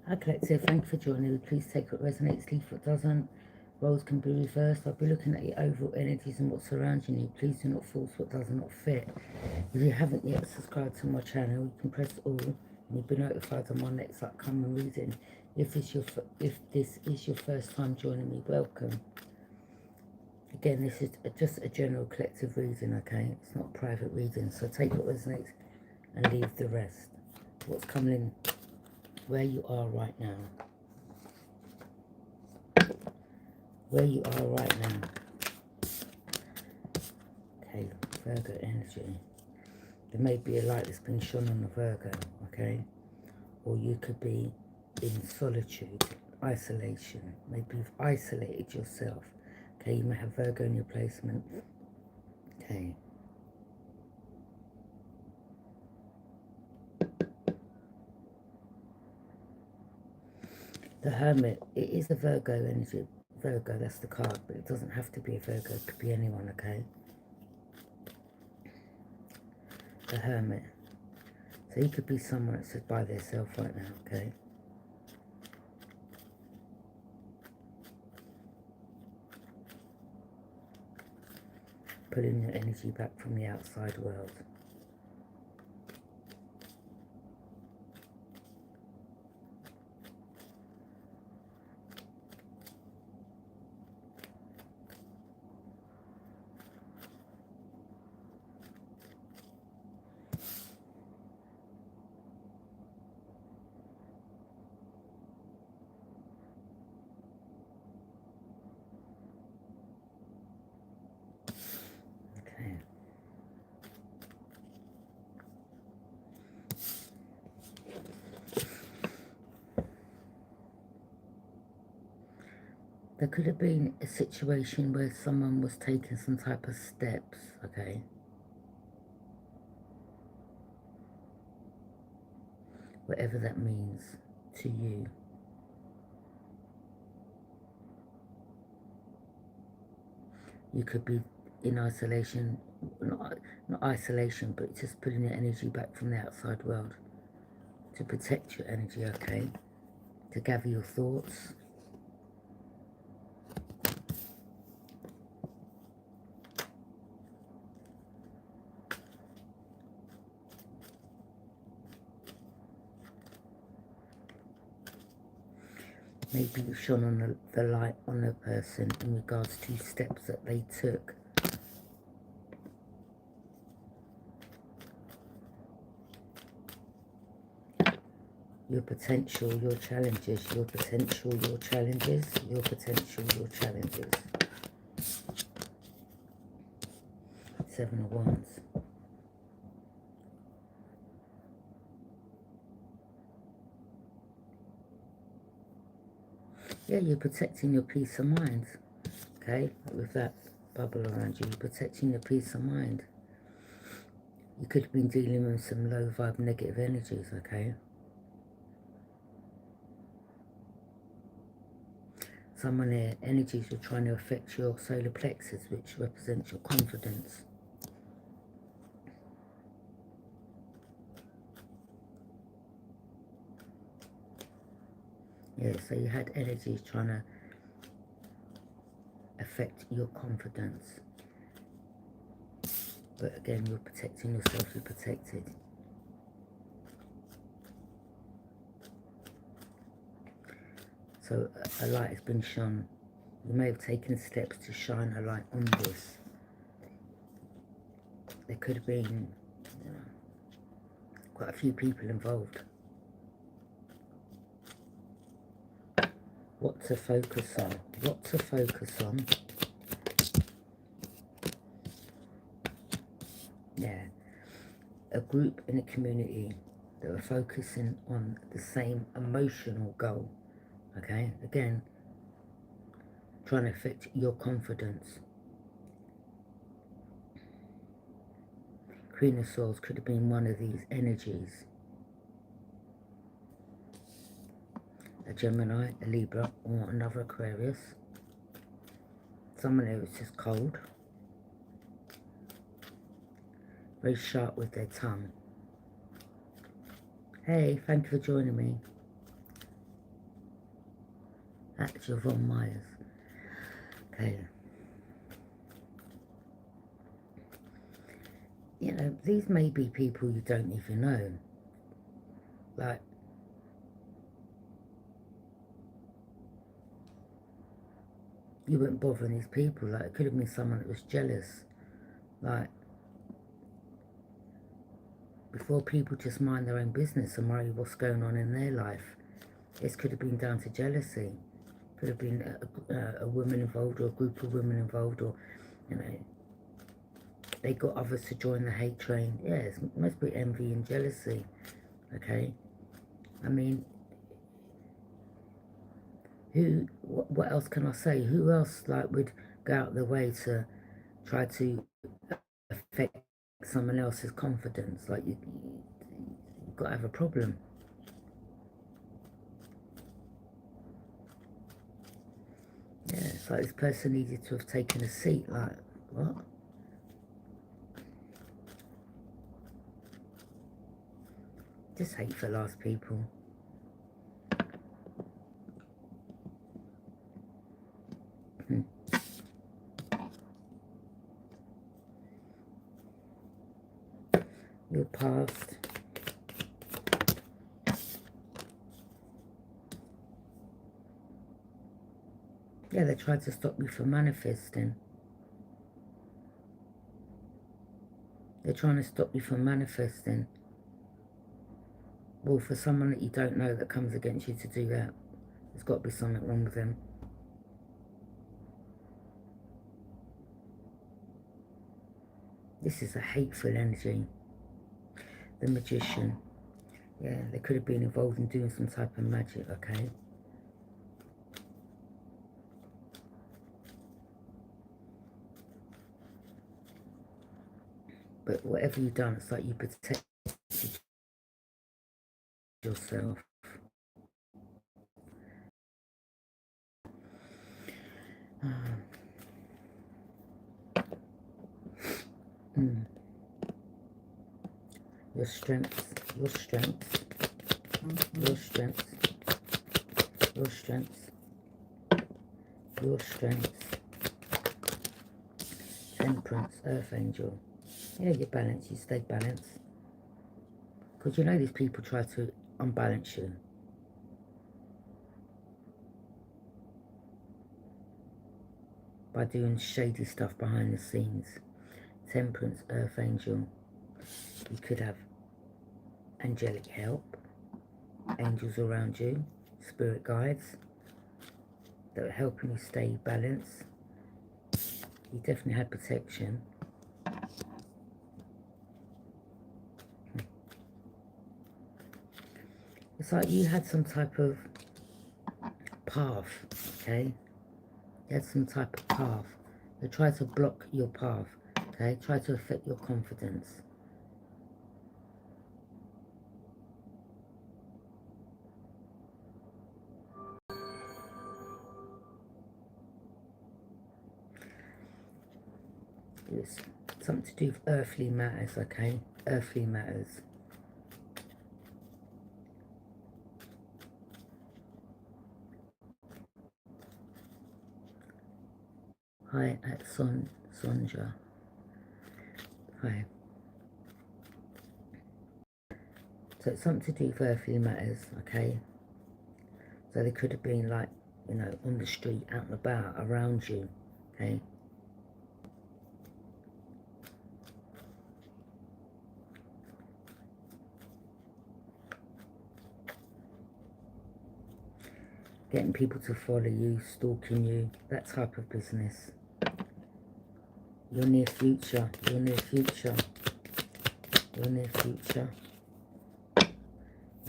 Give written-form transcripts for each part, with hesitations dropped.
Hi Collective, thank you for joining me. Please take what resonates, leave what doesn't. Roles can be reversed. I'll be looking at your overall energies and what's surrounding you. Please do not force what does not fit. If you haven't yet subscribed to my channel, you can press all and you'll be notified of my next upcoming reading. If this is your first time joining me, welcome. Again, this is just a general collective reading, okay? It's not a private reading, so take what resonates and leave the rest. What's coming in, where you are right now. Where you are right now. Okay, Virgo energy. There may be a light that's been shone on the Virgo, okay? Or you could be in solitude, isolation. Maybe you've isolated yourself. Okay, you may have Virgo in your placement. Okay. The Hermit, it is a Virgo energy. Virgo, that's the card, but it doesn't have to be a Virgo. It could be anyone, okay? The Hermit. So you could be someone that's just by themselves right now, okay? Pulling your energy back from the outside world. There could have been a situation where someone was taking some type of steps, okay? Whatever that means to you. You could be in isolation, not isolation, but just putting your energy back from the outside world to protect your energy, okay? To gather your thoughts. Maybe you've shone on the light on a person in regards to steps that they took. Your potential, your challenges, your potential, your challenges, your potential, your challenges. 7 of Wands. Yeah, you're protecting your peace of mind, okay? With that bubble around you, you're protecting your peace of mind. You could have been dealing with some low vibe negative energies, okay? Some of their energies are trying to affect your solar plexus, which represents your confidence. Yeah, so you had energies trying to affect your confidence. But again, you're protecting yourself, you're protected. So a light has been shone. You may have taken steps to shine a light on this. There could have been, you know, quite a few people involved. What to focus on? What to focus on? Yeah. A group in a community that are focusing on the same emotional goal. Okay? Again, trying to affect your confidence. Queen of Swords could have been one of these energies. A Gemini, a Libra, or another Aquarius. Someone who is just cold. Very sharp with their tongue. Hey, thank you for joining me. Actual Von Myers. Okay. You know, these may be people you don't even know. Like, you weren't bothering these people. Like, it could have been someone that was jealous. Like, before people just mind their own business and worry what's going on in their life. This could have been down to jealousy. Could have been a woman involved, or a group of women involved, or, you know, they got others to join the hate train. Yes, it must be envy and jealousy. Okay? I mean, what else can I say? Who else, like, would go out of their way to try to affect someone else's confidence? Like, you've got to have a problem. Yeah, it's like this person needed to have taken a seat. Like, what? Just hate for last people. Your past. Yeah, they tried to stop you from manifesting. They're trying to stop you from manifesting. Well, for someone that you don't know that comes against you to do that, there's got to be something wrong with them. This is a hateful energy. The Magician. Yeah, they could have been involved in doing some type of magic, okay? But whatever you've done, it's like you protected yourself. Your strength, your strength, your strength, your strength, your strength. Temperance, Earth Angel. Yeah, you're balanced, you stay balanced. Because you know these people try to unbalance you. By doing shady stuff behind the scenes. Temperance, Earth Angel. You could have angelic help, angels around you, spirit guides that are helping you stay balanced. You definitely had protection. It's like you had some type of path, okay? You had some type of path. They try to block your path, okay? Try to affect your confidence. It's something to do with earthly matters, okay? Earthly matters. Hi, at Sonja. Hi. So it's something to do with earthly matters, okay? So they could have been like, you know, on the street, out and about, around you, okay? Getting people to follow you, stalking you, that type of business. Your near future, your near future, your near future,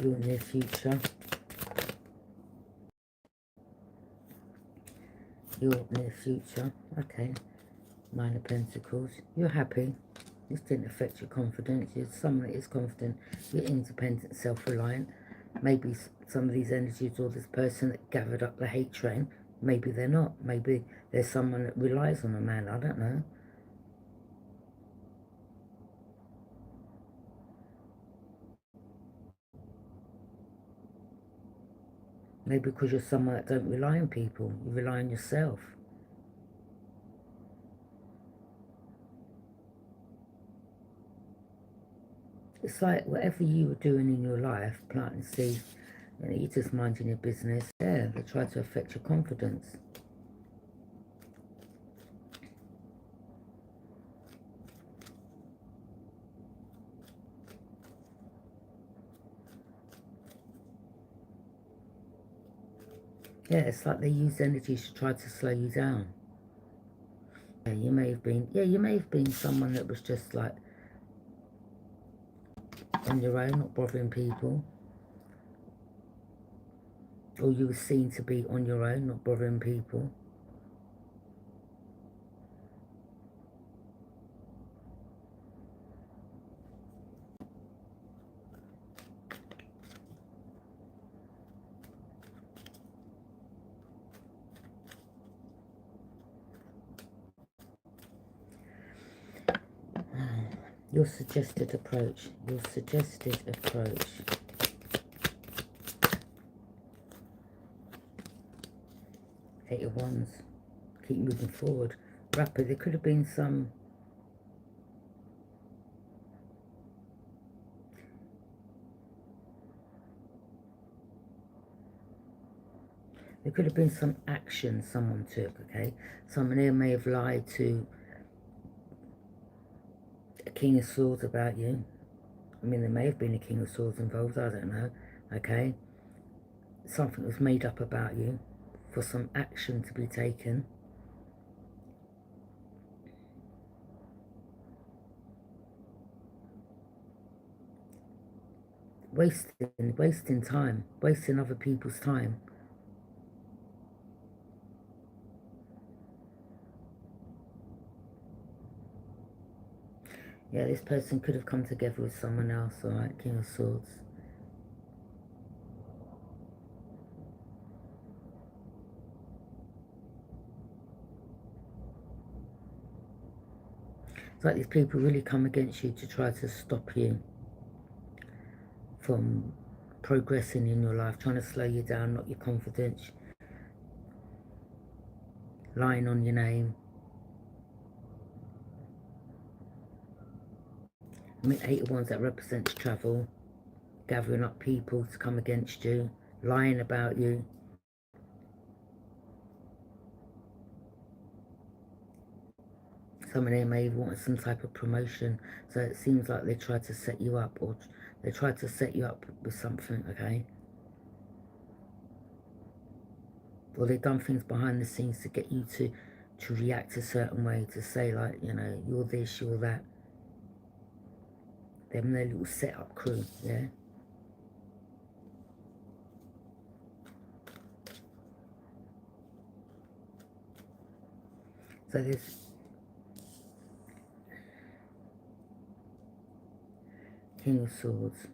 your near future, your near future, okay. Nine of Pentacles, you're happy. This didn't affect your confidence. You're someone that is confident, you're independent, self-reliant. Maybe some of these energies or this person that gathered up the hate train, maybe they're not. Maybe there's someone that relies on a man, I don't know. Maybe because you're someone that don't rely on people. You rely on yourself. It's like whatever you were doing in your life, planting seeds, you know, you're just minding your business. Yeah, they try to affect your confidence. Yeah, it's like they use energy to try to slow you down. Yeah, you may have been someone that was just like on your own, not bothering people. Or you were seen to be on your own, not bothering people. Your suggested approach. Your suggested approach. 8 of Wands. Keep moving forward. Rapid. There could have been some... There could have been some action someone took, okay? Someone here may have lied to a King of Swords about you. I mean, there may have been a King of Swords involved, I don't know, okay? Something was made up about you for some action to be taken. Wasting time, wasting other people's time. Yeah, this person could have come together with someone else, alright, King of Swords. It's like these people really come against you to try to stop you from progressing in your life, trying to slow you down, knock your confidence, lying on your name. I mean, 8 of Wands, that represents travel, gathering up people to come against you, lying about you. Some of them may want some type of promotion, so it seems like they try to set you up, or they try to set you up with something, okay? Or they've done things behind the scenes to get you to react a certain way, to say like, you know, you're this, you're that. Them their little set-up crew, yeah? So this King of Swords.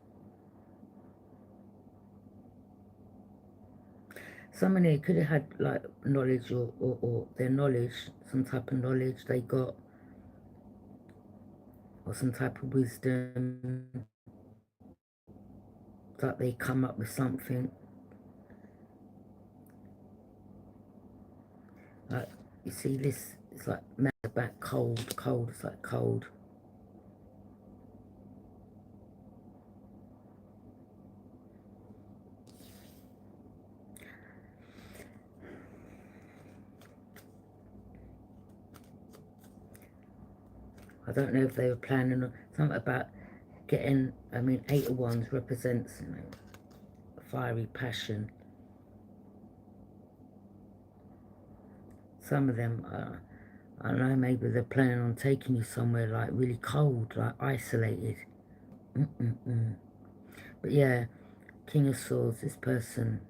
Someone here could have had like knowledge or their knowledge, some type of knowledge they got, or some type of wisdom, that they come up with something. Like, you see this, it's like matter back, cold, it's like cold. I don't know if they were planning on something about getting, I mean, 8 of Wands represents, you know, fiery passion. Some of them, I don't know, maybe they're planning on taking you somewhere like really cold, like isolated. But yeah, King of Swords, this person.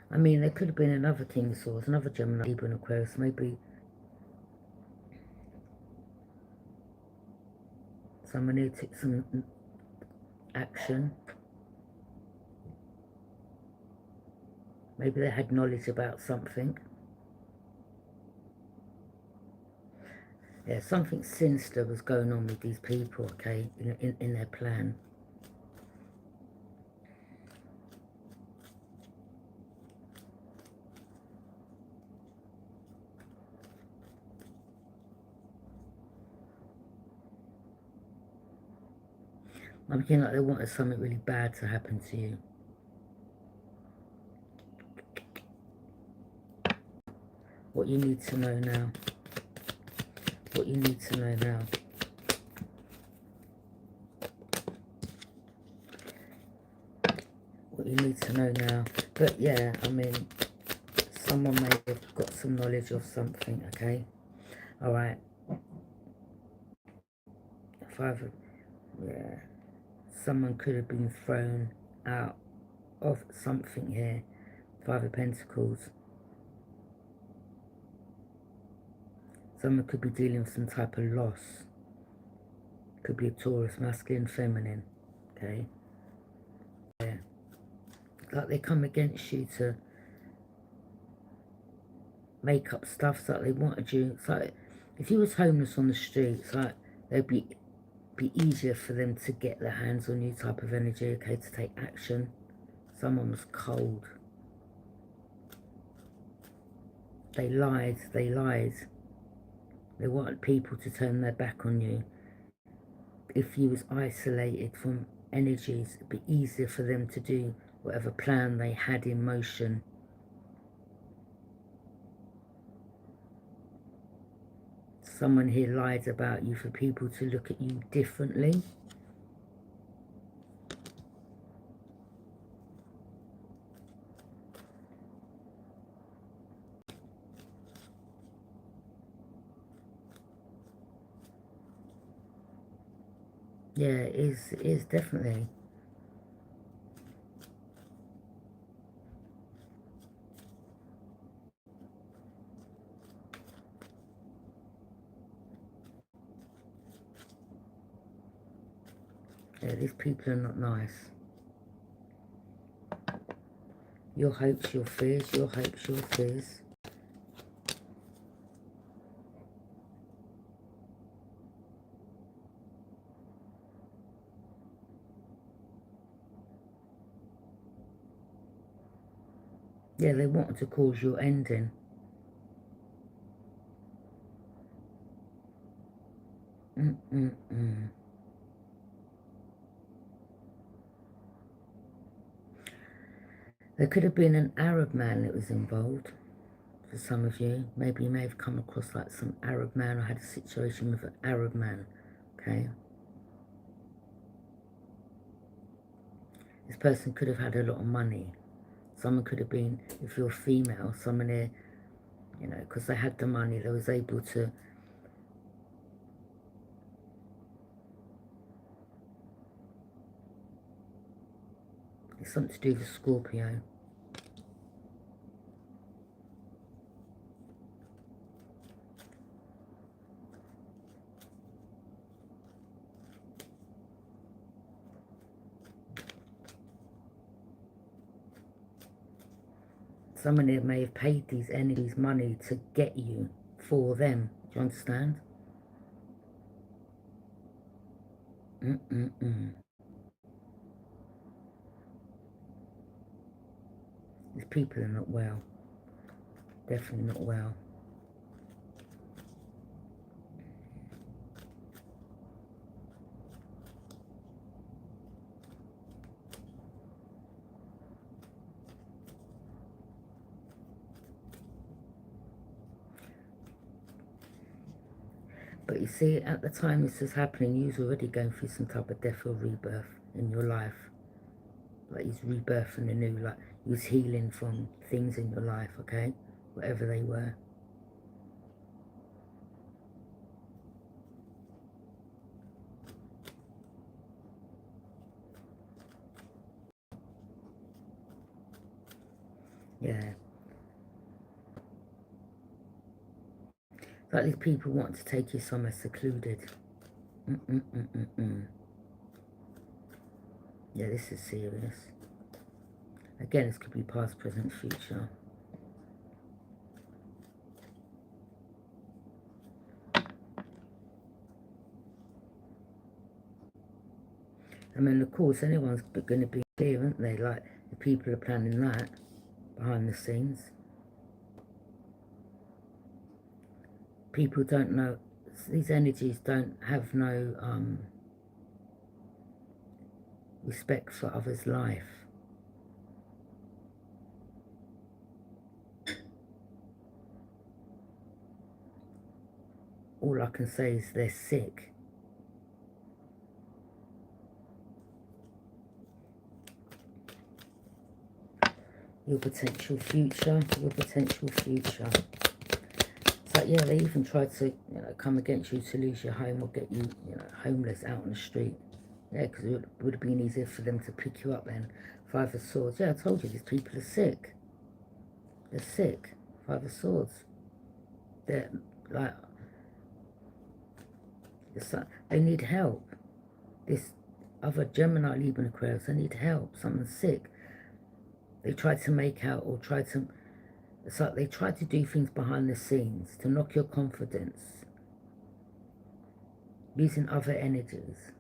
I mean, there could have been another King of Swords, another Gemini, Libra and Aquarius. Maybe someone who took some action. Maybe they had knowledge about something. Yeah, something sinister was going on with these people, okay, in their plan. I'm feeling like they wanted something really bad to happen to you. What you need to know now. What you need to know now. What you need to know now. But yeah, I mean, someone may have got some knowledge of something, okay? Alright. Yeah. Someone could have been thrown out of something here. Five of Pentacles. Someone could be dealing with some type of loss. Could be a Taurus, masculine, feminine. Okay? Yeah. Like they come against you to make up stuff so that they wanted you. It's like if you was homeless on the streets, like they'd be easier for them to get their hands on you type of energy, okay, to take action. Someone was cold. They lied. They wanted people to turn their back on you. If you was isolated from energies, it'd be easier for them to do whatever plan they had in motion. Someone here lied about you for people to look at you differently. Yeah, it is definitely. Yeah, these people are not nice. Your hopes, your fears, your hopes, your fears. Yeah, they wanted to cause your ending. There could have been an Arab man that was involved. For some of you, maybe you may have come across like some Arab man or had a situation with an Arab man, okay? This person could have had a lot of money. Someone could have been, if you're female, someone there, you know, because they had the money, they was able to, it's something to do with Scorpio. Someone there may have paid these energies money to get you for them. Do you understand? These people are not well. Definitely not well. But you see, at the time this was happening, you was already going through some type of death or rebirth in your life. Like he's rebirthing anew, like he was healing from things in your life, okay? Whatever they were. Yeah. Like these people want to take you somewhere secluded. Yeah, this is serious. Again, this could be past, present, future. I mean, of course, anyone's going to be clear, aren't they? Like, the people are planning that behind the scenes. People don't know, these energies don't have no respect for others' life. All I can say is they're sick. Your potential future, your potential future. It's like, yeah, they even tried to, come against you to lose your home or get you, homeless out on the street. Yeah, because it would have been easier for them to pick you up then. Five of Swords. Yeah, I told you, these people are sick. They're sick. Five of Swords. They're like, it's like they need help. This other Gemini, Libra, Aquarius, they need help. Someone's sick. They tried to make out or tried to, it's like they tried to do things behind the scenes to knock your confidence. Using other energies.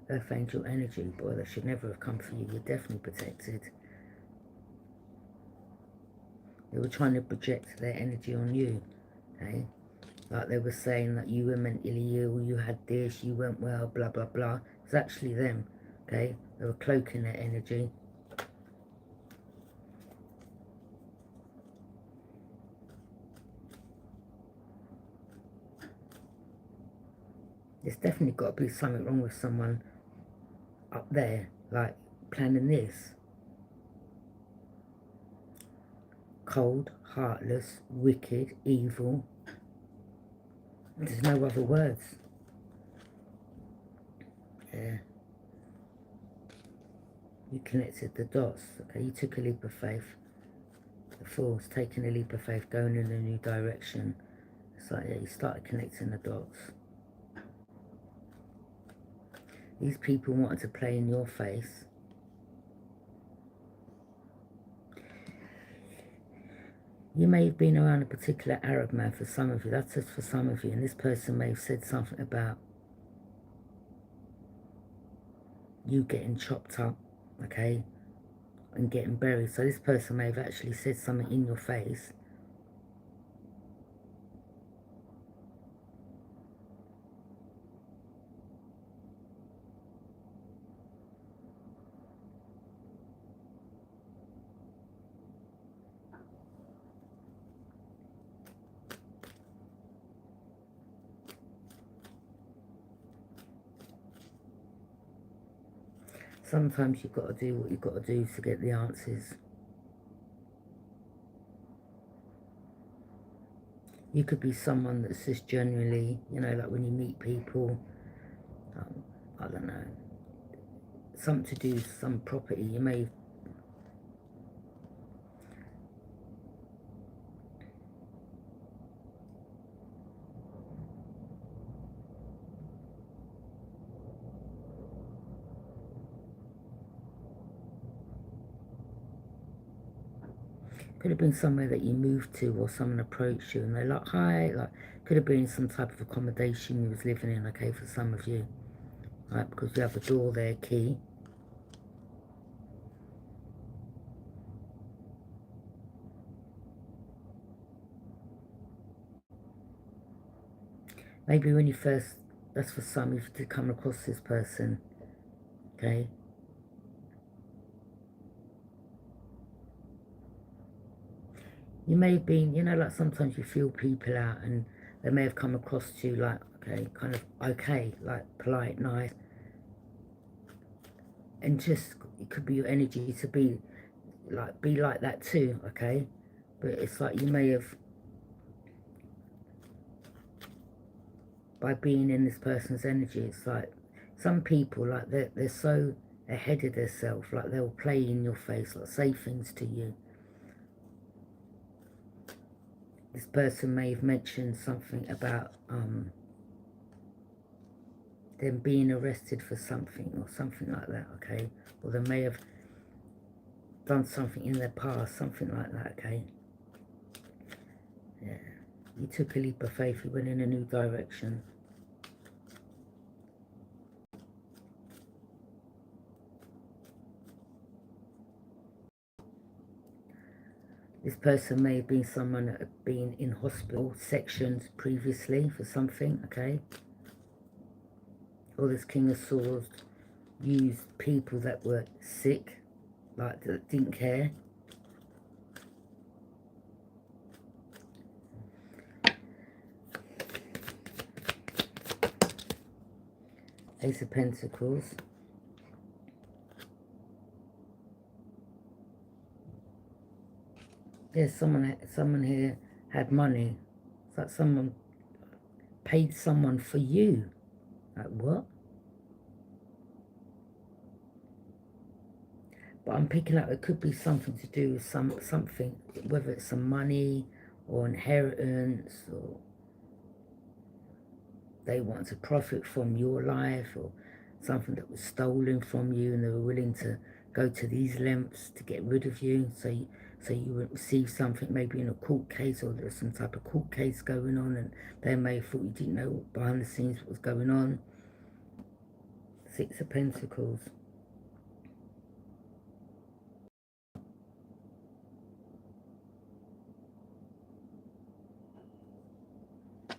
Earth angel energy, boy, that should never have come for you. You're definitely protected. They were trying to project their energy on you, okay? Like they were saying that you were mentally ill, you had this, you weren't well, blah, blah, blah. It's actually them, okay? They were cloaking their energy. There's definitely got to be something wrong with someone up there, like planning this. Cold, heartless, wicked, evil. There's no other words. Yeah. You connected the dots, okay? You took a leap of faith. The Fool's taking a leap of faith, going in a new direction. It's like, yeah, you started connecting the dots. These people wanted to play in your face. You may have been around a particular Arab man for some of you. That's just for some of you. And this person may have said something about you getting chopped up, okay, and getting buried. So this person may have actually said something in your face. Sometimes you've got to do what you've got to do to get the answers. You could be someone that's just genuinely, like when you meet people, I don't know, something to do with some property. You may could have been somewhere that you moved to or someone approached you and they're like, hi, like, could have been some type of accommodation you was living in, okay, for some of you, right, because you have a door there, key. Maybe when you first, that's for some, if you come across this person, okay, you may have been, like sometimes you feel people out and they may have come across to you like, okay, kind of okay, like polite, nice. And just, it could be your energy to be like that too, okay? But it's like you may have, by being in this person's energy, it's like, some people, like, they're so ahead of themselves, like they'll play in your face, like say things to you. This person may have mentioned something about them being arrested for something or something like that, okay? Or they may have done something in their past, something like that, okay? Yeah. You took a leap of faith, you went in a new direction. This person may have been someone that had been in hospital sections previously for something, okay? Or this King of Swords used people that were sick, like that didn't care. Ace of Pentacles. There's someone here had money. It's like someone paid someone for you. Like what? But I'm picking up it could be something to do with something, whether it's some money or inheritance, or they want to profit from your life, or something that was stolen from you and they were willing to go to these lengths to get rid of you, so you would receive something maybe in a court case, or there's some type of court case going on and they may have thought you didn't know behind the scenes what was going on. Six of Pentacles.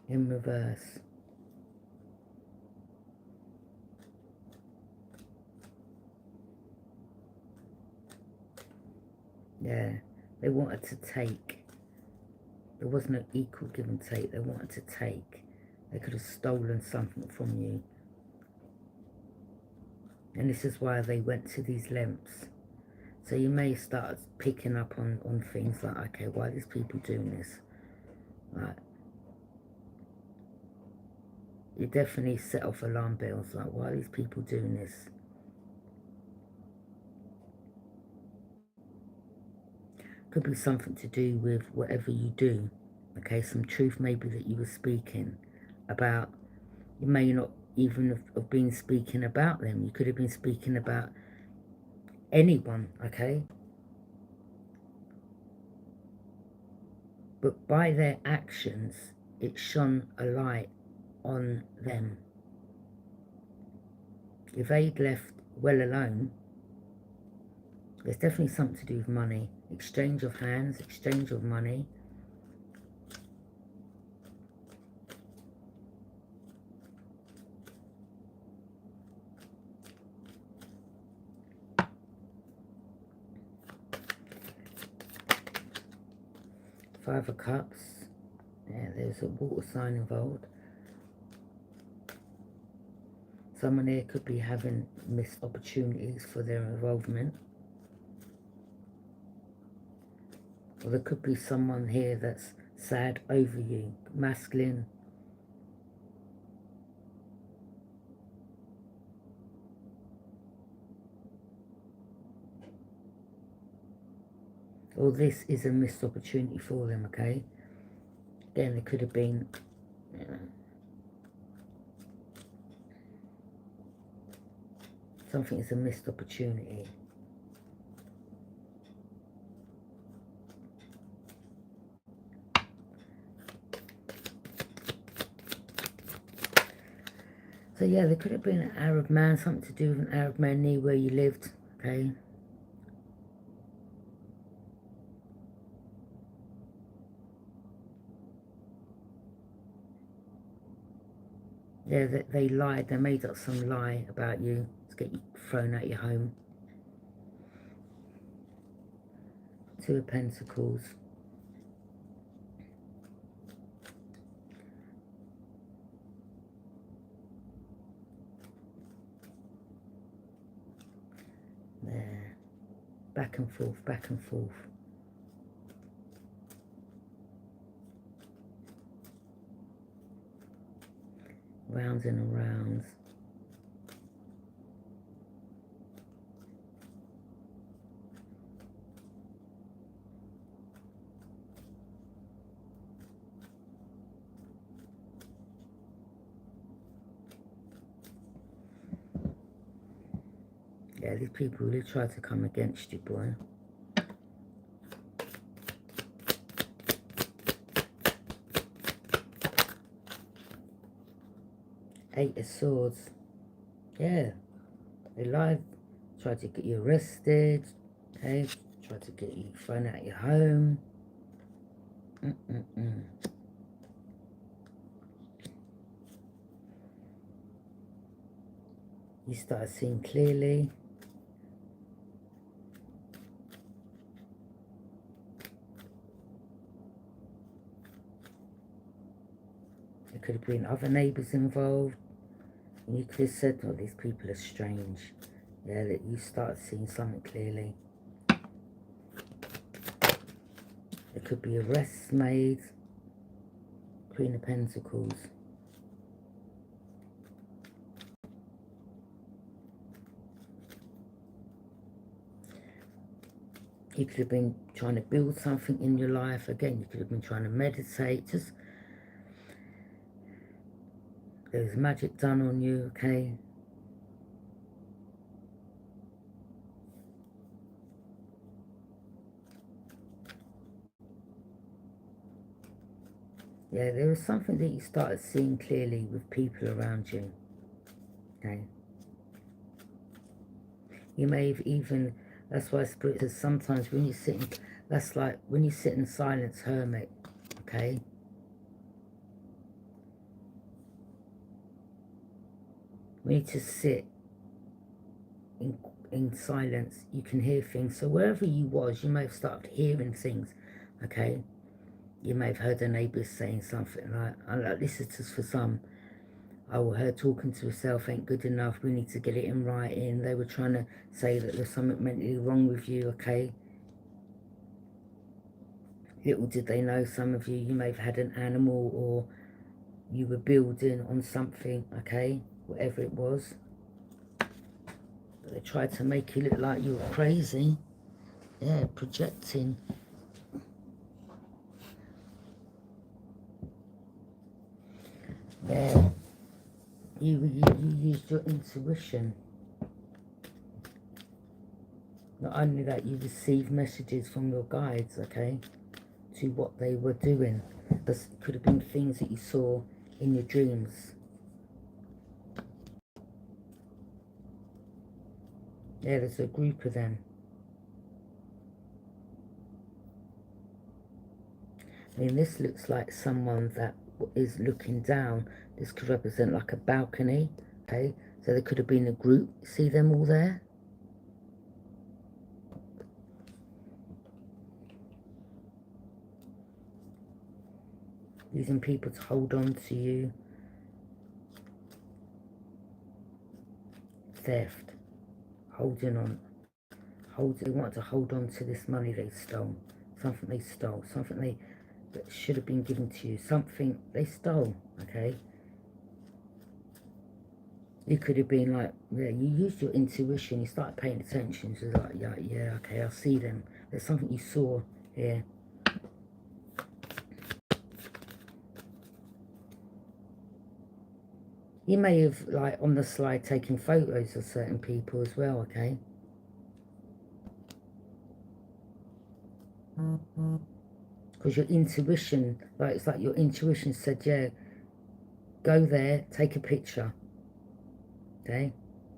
In reverse. Yeah, they wanted to take. There was no equal give and take. They wanted to take. They could have stolen something from you. And this is why they went to these lengths. So you may start picking up on things like, okay, why are these people doing this? Like, you definitely set off alarm bells, like, why are these people doing this? Could be something to do with whatever you do. Okay, some truth maybe that you were speaking about. You may not even have been speaking about them. You could have been speaking about anyone, okay? But by their actions, it shone a light on them. If they'd left well alone, there's definitely something to do with money. Exchange of hands, exchange of money. Five of Cups. Yeah, there's a water sign involved. Someone here could be having missed opportunities for their involvement. Or there could be someone here that's sad over you. Masculine. Or this is a missed opportunity for them, okay? Again, there could have been, you know, something is a missed opportunity. So yeah, there could have been an Arab man, something to do with an Arab man near where you lived, okay? Yeah, they lied, they made up some lie about you to get you thrown out your home. Two of Pentacles. There. Back and forth, back and forth. Rounds and rounds. Yeah, these people really try to come against you, boy. Eight of Swords. Yeah. They lied. Tried to get you arrested. Okay. Tried to get you thrown out of your home. You started seeing clearly. There could have been other neighbours involved. And you could have said, oh, these people are strange. Yeah, that you started seeing something clearly. There could be arrests made. Queen of Pentacles. You could have been trying to build something in your life. Again, you could have been trying to meditate. Just, there was magic done on you, okay? Yeah, there was something that you started seeing clearly with people around you, okay? You may have even, that's why Spirit says sometimes when you sit in, that's like when you sit in silence, hermit, okay? When you just sit in silence, you can hear things. So wherever you was, you may have started hearing things, okay? You may have heard the neighbours saying something like this is just for some. Oh, her talking to herself ain't good enough. We need to get it in writing. They were trying to say that there's something mentally wrong with you, okay? Little did they know, some of you, you may have had an animal or you were building on something, okay? Whatever it was. But they tried to make you look like you were crazy. Yeah, projecting. Yeah. You used your intuition. Not only that, you received messages from your guides, okay, to what they were doing. This could have been things that you saw in your dreams. Yeah, there's a group of them. I mean, this looks like someone that is looking down. This could represent like a balcony, okay? So there could have been a group. See them all there? Using people to hold on to you. Theft. Holding on. They want to hold on to this money they stole. Something they stole. Something that should have been given to you. Something they stole, okay? You could have been like, yeah, you used your intuition. You started paying attention. So like, yeah, okay, I see them. There's something you saw here. You may have, like, on the slide, taken photos of certain people as well, okay? Because your intuition, like, it's like your intuition said, yeah, go there, take a picture, okay?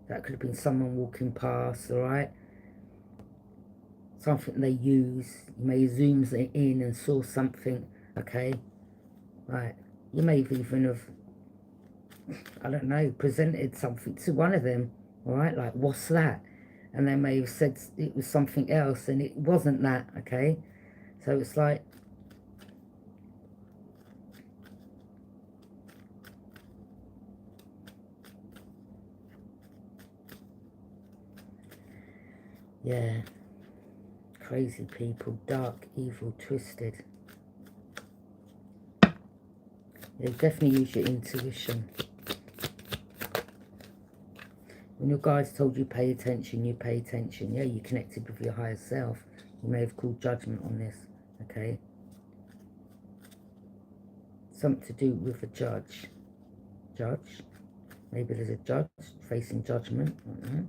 That could have been someone walking past, all right? Something they use. You may have zoomed in and saw something, okay? Right. You may have even have, I don't know, presented something to one of them, all right? Like, what's that? And they may have said it was something else and it wasn't that, okay? So it's like, yeah, crazy people, dark, evil, twisted. Yeah, definitely use your intuition. When your guides told you pay attention, you pay attention. Yeah, you connected with your higher self. You may have called judgment on this, okay? Something to do with a judge. Judge. Maybe there's a judge facing judgment. I don't know.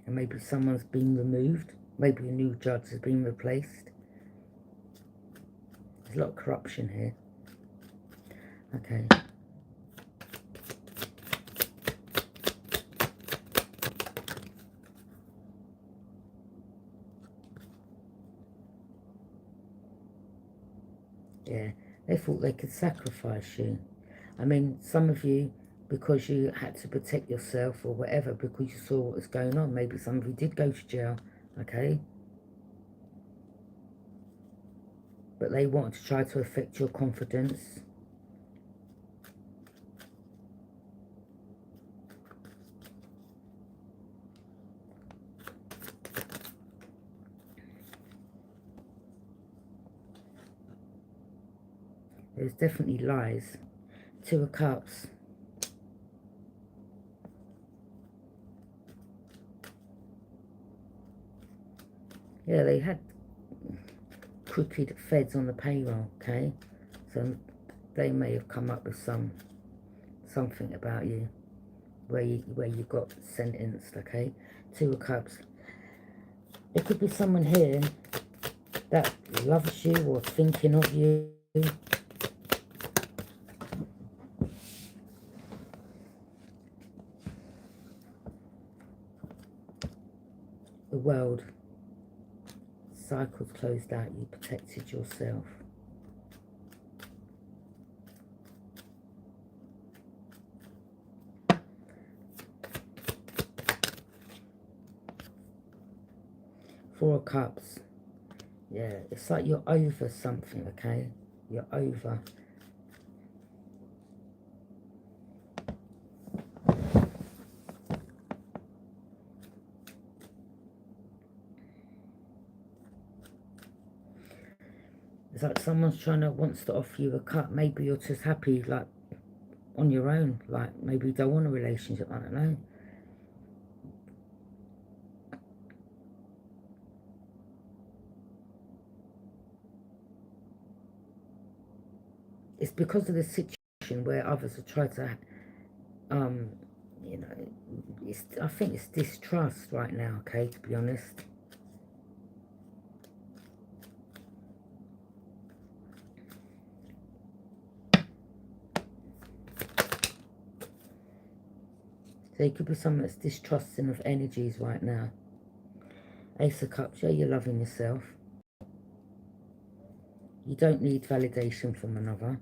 And maybe someone's been removed. Maybe a new judge has been replaced. There's a lot of corruption here. Okay. Yeah, they thought they could sacrifice you. I mean, some of you, because you had to protect yourself or whatever, because you saw what was going on, maybe some of you did go to jail, okay? But they wanted to try to affect your confidence. There's definitely lies. Two of Cups. Yeah, they had crooked feds on the payroll, okay? So they may have come up with something about you where you got sentenced, okay? Two of Cups. There could be someone here that loves you or thinking of you. The world. Cycles closed out. You protected yourself. Four of Cups. Yeah, it's like you're over something, okay? You're over. It's like someone's wants to offer you a cut. Maybe you're just happy, like, on your own. Like, maybe you don't want a relationship, I don't know. It's because of the situation where others have tried to, you know, I think it's distrust right now, okay, to be honest. So it could be someone that's distrusting of energies right now. Ace of Cups, yeah, you're loving yourself. You don't need validation from another.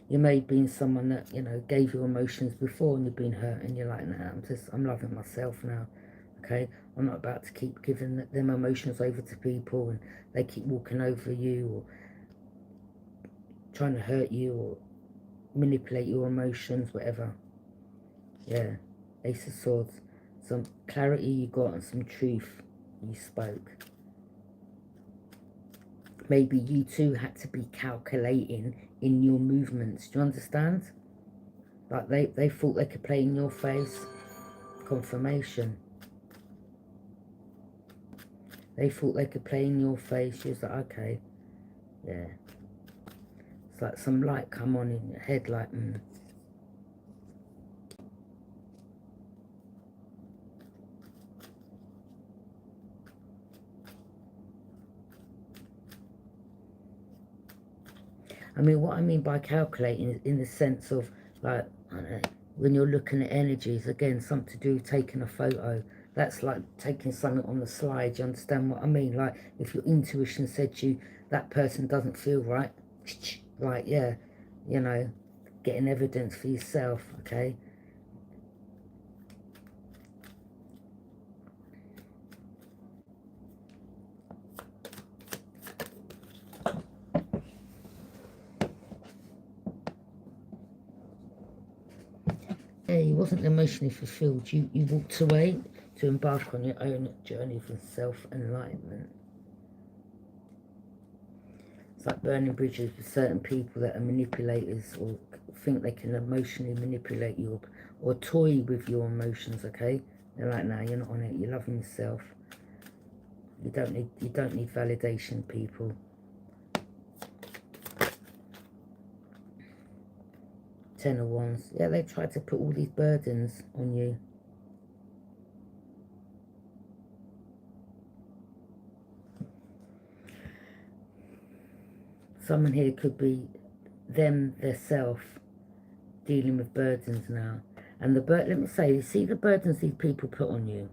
You may have been someone that, you know, gave you emotions before and you've been hurt and you're like, nah, I'm loving myself now, okay? I'm not about to keep giving them emotions over to people and they keep walking over you or trying to hurt you or manipulate your emotions, whatever. Yeah, Ace of Swords. Some clarity you got and some truth you spoke. Maybe you too had to be calculating in your movements. Do you understand? Like they thought they could play in your face. Confirmation. They thought they could play in your face. She was like, okay, yeah. It's like some light come on in your head, like, I mean, what I mean by calculating is in the sense of, like, I don't know, when you're looking at energies, again, something to do with taking a photo. That's like taking something on the slide. You understand what I mean? Like, if your intuition said to you, that person doesn't feel right, right, yeah, you know, getting evidence for yourself, okay? Yeah, you wasn't emotionally fulfilled. You walked away to embark on your own journey for self-enlightenment. It's like burning bridges with certain people that are manipulators or think they can emotionally manipulate you or toy with your emotions, okay? They're like, no, you're not on it. You're loving yourself. You don't need validation, people. Ten of Wands. Yeah, they tried to put all these burdens on you. Someone here could be them, their self, dealing with burdens now. And let me say, you see the burdens these people put on you?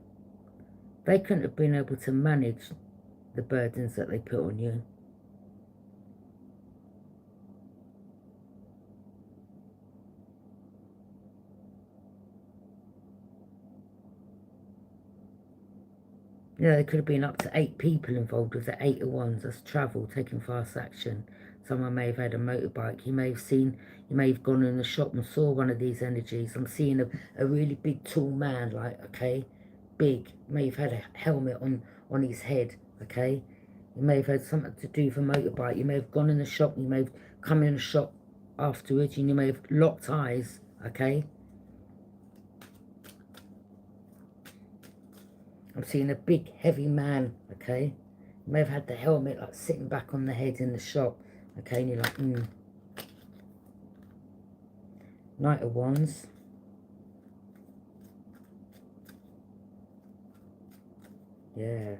They couldn't have been able to manage the burdens that they put on you. You know, there could have been up to 8 people involved with the 8 of Wands. That's travel, taking fast action. Someone may have had a motorbike. You may have gone in the shop and saw one of these energies. I'm seeing a really big, tall man, like, okay, big. May have had a helmet on his head, okay. You may have had something to do with a motorbike. You may have gone in the shop. You may have come in the shop afterwards, and you may have locked eyes, okay. I'm seeing a big, heavy man, okay? You may have had the helmet, like, sitting back on the head in the shop, okay? And you're like, Knight of Wands. Yeah.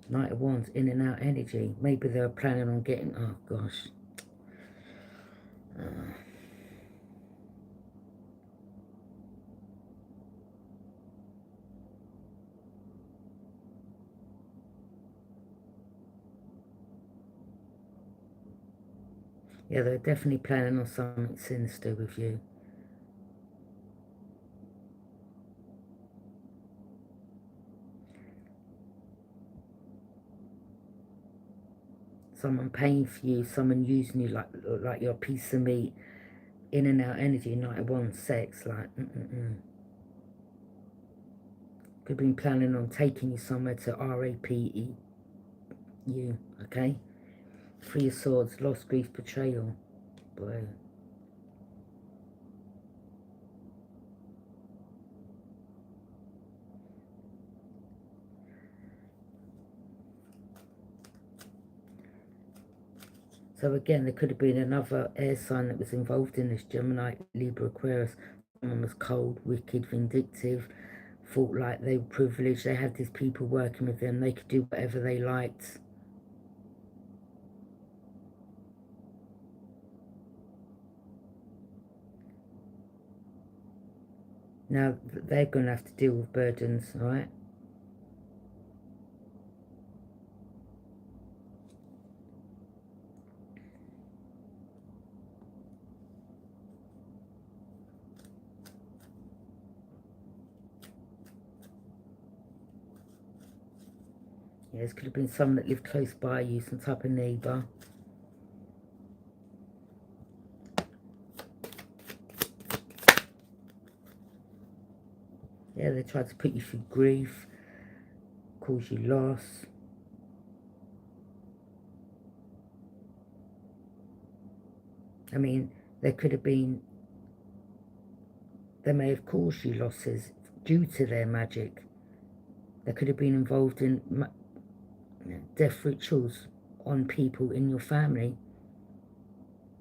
Knight of Wands, in and out energy. Maybe they were planning on getting, oh, gosh. Yeah, they're definitely planning on something sinister with you. Someone paying for you, someone using you like you're a piece of meat. In and out energy, Knight of Wands, sex, like, Could have been planning on taking you somewhere to RAPE you, okay? 3 of Swords, loss, grief, betrayal. Boy. So again, there could have been another air sign that was involved in this. Gemini, Libra, Aquarius. Someone was cold, wicked, vindictive, thought like they were privileged. They had these people working with them. They could do whatever they liked. Now, they're going to have to deal with burdens, all right? Yeah, this could have been someone that lived close by you, some type of neighbour. Yeah, they tried to put you through grief, cause you loss. I mean, there could have been, they may have caused you losses due to their magic. They could have been involved in death rituals on people in your family.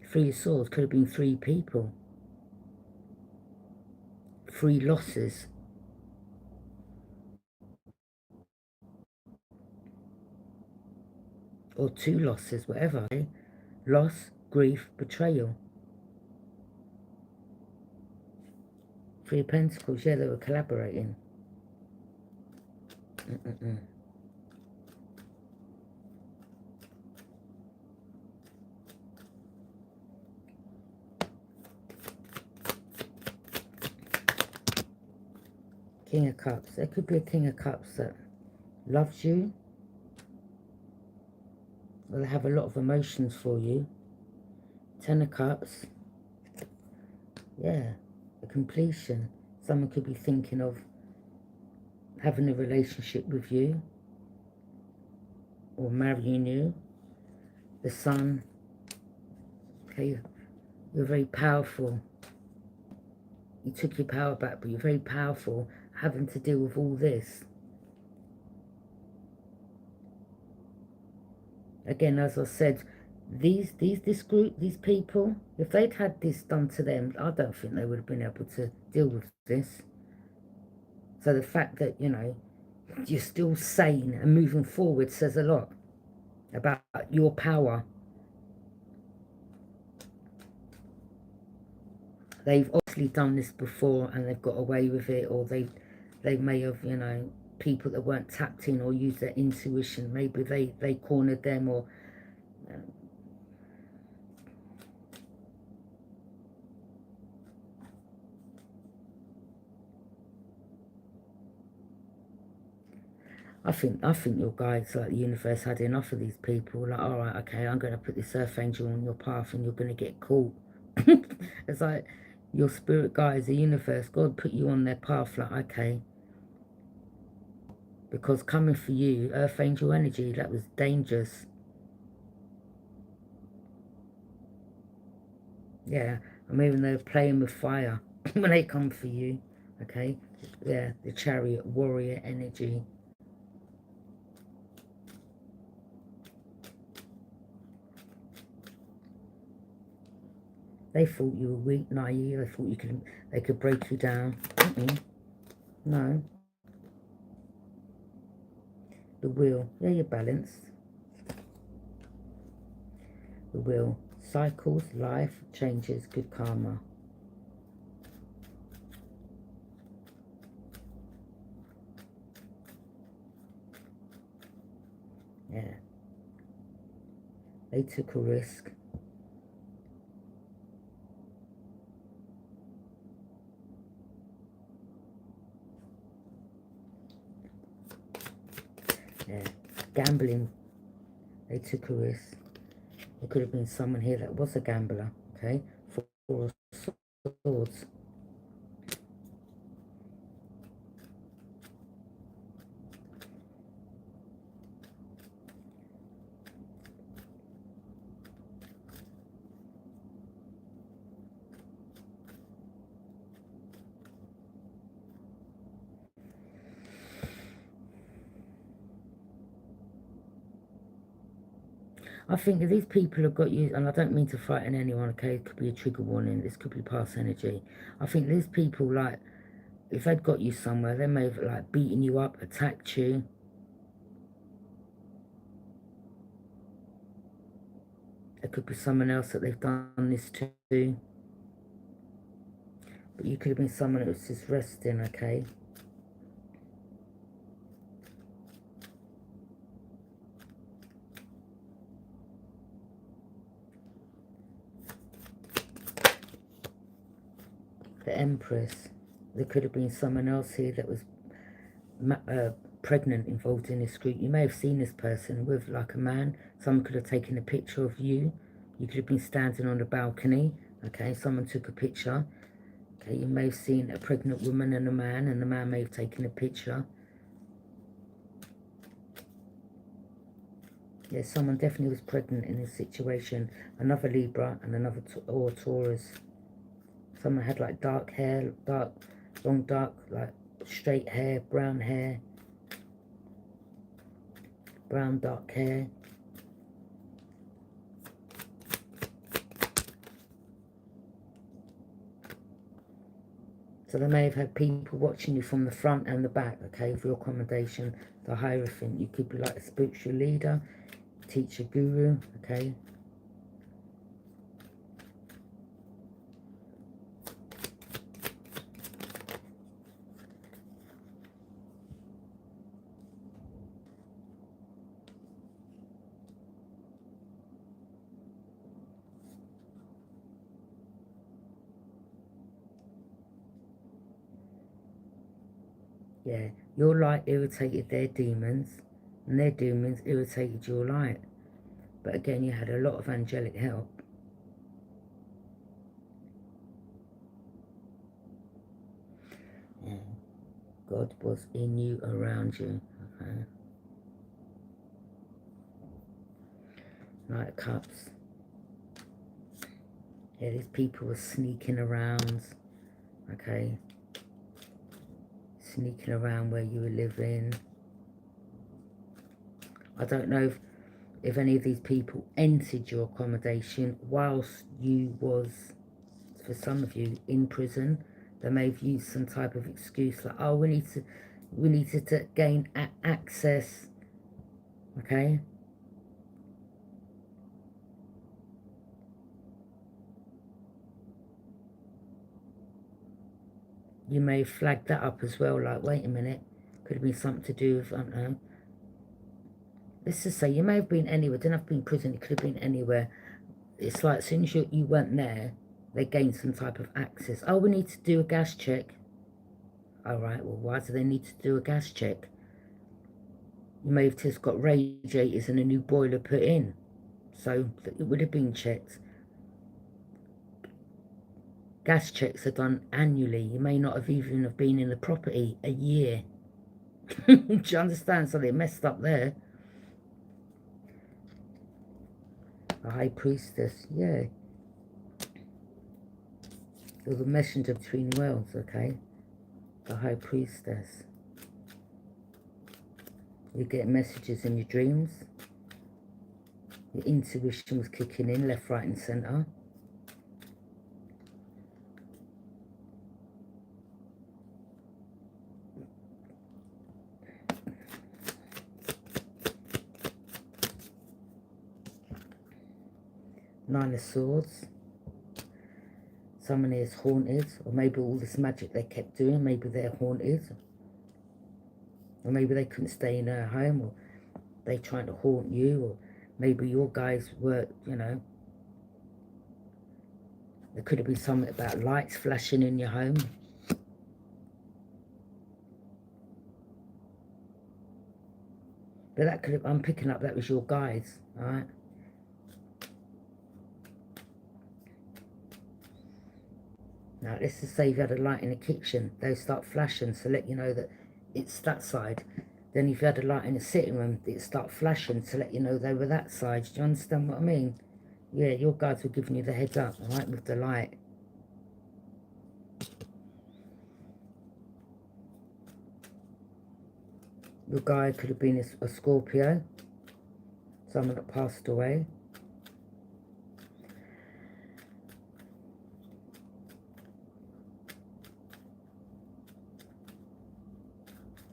3 of Swords could have been 3 people. 3 losses. Or 2 losses, whatever. Loss, grief, betrayal. 3 of Pentacles, yeah, they were collaborating. King of Cups. There could be a King of Cups that loves you. Or they have a lot of emotions for you. 10 of Cups. Yeah, a completion. Someone could be thinking of having a relationship with you. Or marrying you. The Sun. Okay, you're very powerful. You took your power back, but you're very powerful, having to deal with all this. Again, as I said, this group, these people, if they'd had this done to them, I don't think they would have been able to deal with this. So the fact that, you know, you're still sane and moving forward says a lot. about your power. They've obviously done this before and they've got away with it, or they may have, you know, people that weren't tapped in or used their intuition. Maybe they cornered them, or I think your guides, like the universe, had enough of these people. Like, all right, okay, I'm going to put this earth angel on your path and you're going to get caught. It's like your spirit guides, the universe, God put you on their path. Like, okay, because coming for you, earth angel energy, that was dangerous. Yeah, I mean, they're playing with fire when they come for you. Okay, yeah, the chariot warrior energy. They thought you were weak, naive. They thought they could break you down. No. The wheel. Yeah, you're balanced. The wheel. Cycles, life, changes, good karma. Yeah. They took a risk. Yeah. Gambling. They took a risk. There could have been someone here that was a gambler. Okay. Four of swords. I think if these people have got you, and I don't mean to frighten anyone, okay, it could be a trigger warning, this could be past energy. I think these people, like, if they'd got you somewhere, they may have, like, beaten you up, attacked you. There could be someone else that they've done this to. But you could have been someone that was just resting, okay? The Empress. There could have been someone else here that was pregnant, involved in this group. You may have seen this person with, like, a man. Someone could have taken a picture of you. You could have been standing on the balcony, okay? Someone took a picture. Okay, you may have seen a pregnant woman and the man may have taken a picture. Yeah, someone definitely was pregnant in this situation. Another Libra and another or Taurus. Someone had, like, dark hair, long dark, like, straight hair, brown dark hair. So they may have had people watching you from the front and the back, okay, for your accommodation. The Hierophant, you could be like a spiritual leader, teacher, guru, okay. Yeah, your light irritated their demons, and their demons irritated your light. But again, you had a lot of angelic help. Yeah. God was in you, around you. Okay. Knight of Cups. Yeah, these people were sneaking around. Okay. Sneaking around where you were living. I don't know if any of these people entered your accommodation whilst you was, for some of you, in prison. They may have used some type of excuse like, oh, we need to gain access, okay? you may have flagged that up as well, like, wait a minute, could have been something to do with, I don't know. Let's just say you may have been anywhere, didn't have to be in prison, it could have been anywhere. It's like as soon as you weren't there, they gained some type of access. Oh, we need to do a gas check. All right, well, why do they need to do a gas check? You may have just got radiators and a new boiler put in, so it would have been checked. Gas checks are done annually. You may not have even have been in the property a year. Do you understand? So they messed up there. The High Priestess, yeah. You're the messenger between worlds, okay? The High Priestess. You get messages in your dreams. Your intuition was kicking in, left, right and centre. Nine of Swords. Someone is haunted, or maybe all this magic they kept doing, maybe they're haunted. Or maybe they couldn't stay in their home, or they trying to haunt you, or maybe your guys were, you know. There could have been something about lights flashing in your home. But that could have, I'm picking up that was your guys, alright? Now, let's just say you've had a light in the kitchen. They start flashing to let you know that it's that side. Then if you had a light in the sitting room, it start flashing to let you know they were that side. Do you understand what I mean? Yeah, your guys were giving you the heads up, all right, with the light. Your guy could have been a Scorpio. Someone that passed away.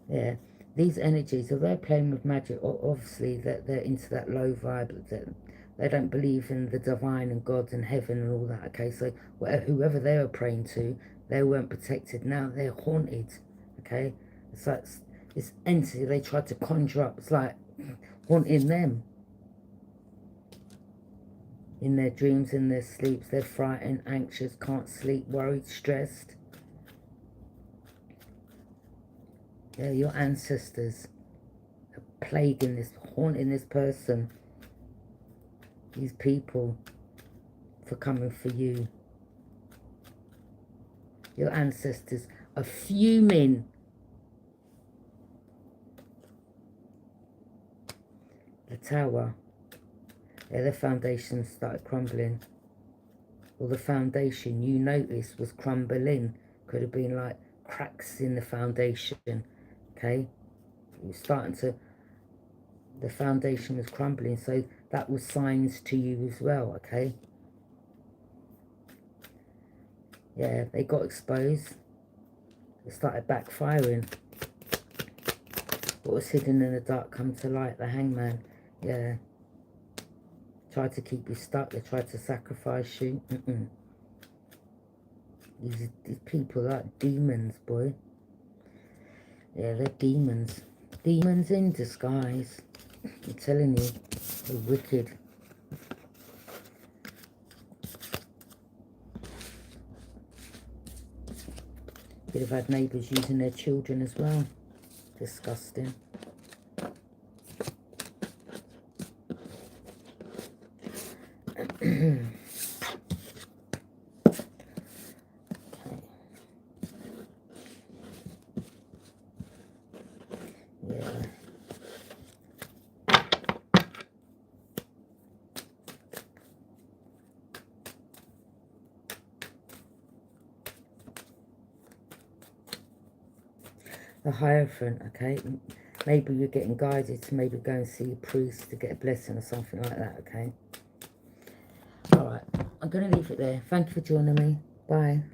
Yeah, these energies, if they're playing with magic, obviously they're into that low vibe, that they don't believe in the divine and God and heaven and all that, okay? So whoever they were praying to, they weren't protected. Now they're haunted, okay? It's like this entity they tried to conjure up. It's like haunting them. In their dreams, in their sleeps, they're frightened, anxious, can't sleep, worried, stressed. Yeah, your ancestors are plaguing this, haunting this person, these people, for coming for you. Your ancestors are fuming. The Tower. Yeah, the foundation started crumbling. Or the foundation you noticed was crumbling. Could have been like cracks in the foundation. Okay, it was starting to, the foundation was crumbling, so that was signs to you as well, okay? Yeah, they got exposed. It started backfiring. What was hidden in the dark come to light, the Hangman. Yeah. Tried to keep you stuck, they tried to sacrifice you. These people are like demons, boy. Yeah, they're demons. Demons in disguise. I'm telling you, they're wicked. Could have had neighbours using their children as well. Disgusting. The Hierophant, okay? Maybe you're getting guided to maybe go and see a priest to get a blessing or something like that, okay? Alright, I'm going to leave it there. Thank you for joining me. Bye.